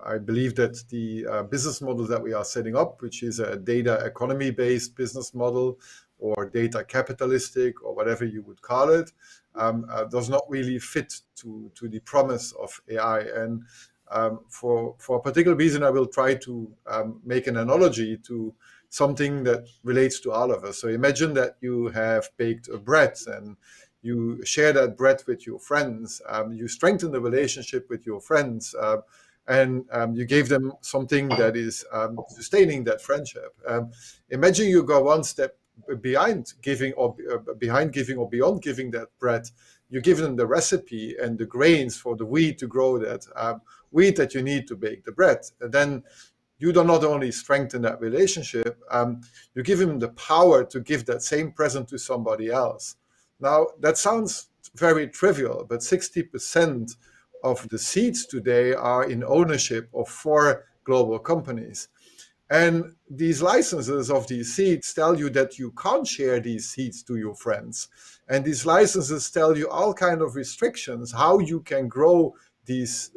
I believe that the business model that we are setting up, which is a data economy-based business model or data capitalistic or whatever you would call it, does not really fit to the promise of AI. And for a particular reason, I will try to make an analogy to something that relates to all of us. So imagine that you have baked a bread and you share that bread with your friends. You strengthen the relationship with your friends. And you gave them something that is sustaining that friendship. Imagine you go one step behind giving or beyond giving that bread. You give them the recipe and the grains for the wheat to grow that wheat that you need to bake the bread. And then you do not only strengthen that relationship, you give them the power to give that same present to somebody else. Now, that sounds very trivial, but 60% of the seeds today are in ownership of 4 global companies. And these licenses of these seeds tell you that you can't share these seeds to your friends. And these licenses tell you all kind of restrictions, how you can grow these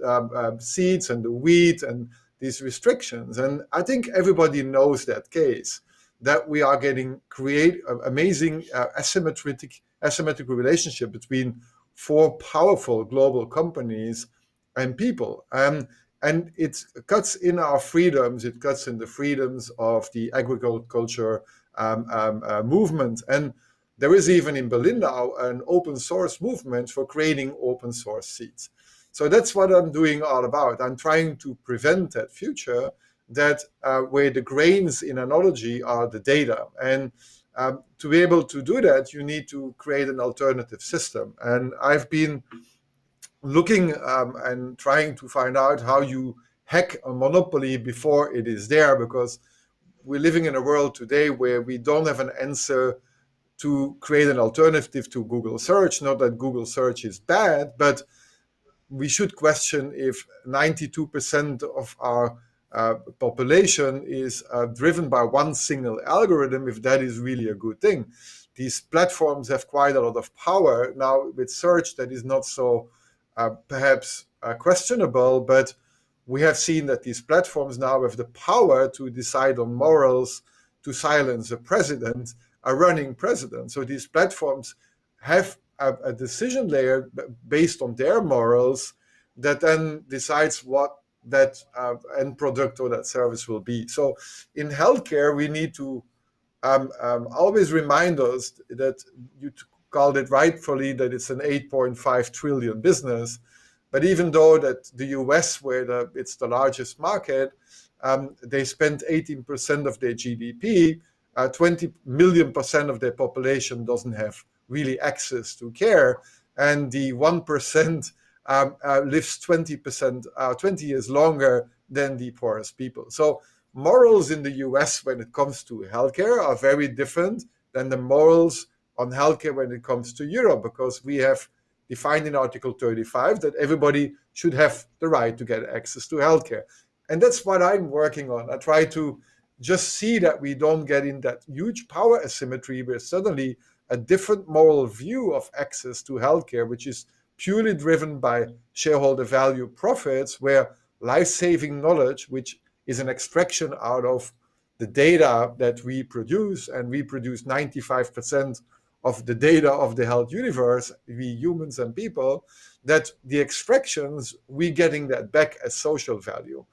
seeds and the wheat and these restrictions. And I think everybody knows that case, that we are create amazing asymmetric relationship between 4 powerful global companies and people. And it cuts in our freedoms. It cuts in the freedoms of the agriculture movement. And there is even in Berlin now an open source movement for creating open source seeds. So that's what I'm doing all about. I'm trying to prevent that future that where the grains in analogy are the data. And to be able to do that, you need to create an alternative system. And I've been looking and trying to find out how you hack a monopoly before it is there, because we're living in a world today where we don't have an answer to create an alternative to Google search. Not that Google search is bad, but we should question if 92% of our population is driven by one single algorithm, if that is really a good thing. These platforms have quite a lot of power. Now with search, that is not so perhaps questionable, but we have seen that these platforms now have the power to decide on morals, to silence a president, a running president. So these platforms have a decision layer based on their morals that then decides what that end product or that service will be. So in healthcare, we need to always remind us that you called it rightfully that it's an 8.5 trillion business. But even though that the US, where it's the largest market, they spend 18% of their GDP, 20 million% of their population doesn't have really access to care. And the 1% lives 20 years longer than the poorest people. So morals in the US when it comes to healthcare are very different than the morals on healthcare when it comes to Europe, because we have defined in Article 35 that everybody should have the right to get access to healthcare. And that's what I'm working on. I try to just see that we don't get in that huge power asymmetry where suddenly a different moral view of access to healthcare, which is purely driven by shareholder value profits, where life-saving knowledge, which is an extraction out of the data that we produce, and we produce 95% of the data of the health universe, we humans and people, that the extractions, we getting that back as social value.